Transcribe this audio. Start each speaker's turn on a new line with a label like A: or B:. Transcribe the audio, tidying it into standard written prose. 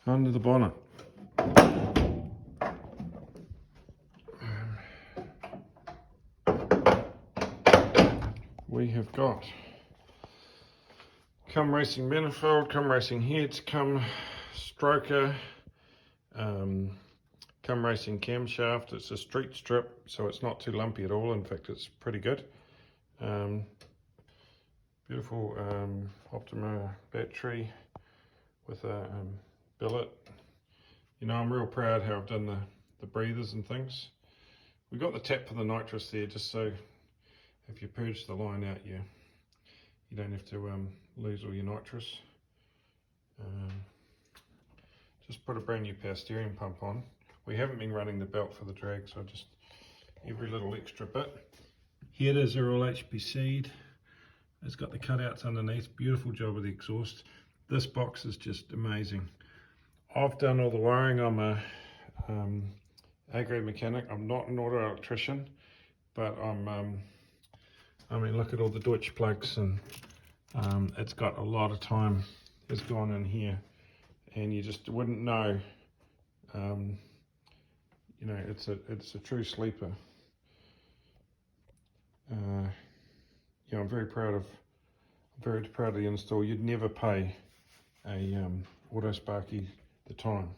A: under the bonnet. We have got Come Racing manifold, Come Racing heads, Come stroker, Come Racing camshaft. It's a street strip, so it's not too lumpy at all. In fact, it's pretty good. Beautiful Optima battery with a billet. You know, I'm real proud how I've done the breathers and things. We got the tap for the nitrous there, just so if you purge the line out, you don't have to lose all your nitrous. Just put a brand new power steering pump on. We haven't been running the belt for the drag, so just every little extra bit. Headers are all HPC'd. It's got the cutouts underneath. Beautiful job with the exhaust. This box is just amazing. I've done all the wiring. I'm a A-grade mechanic. I'm not an auto electrician, but I mean, look at all the Deutsch plugs, and it's got a lot of time has gone in here, and you just wouldn't know. You know, it's a true sleeper. Yeah, I'm very proud of the install. You'd never pay a Auto Sparky the time.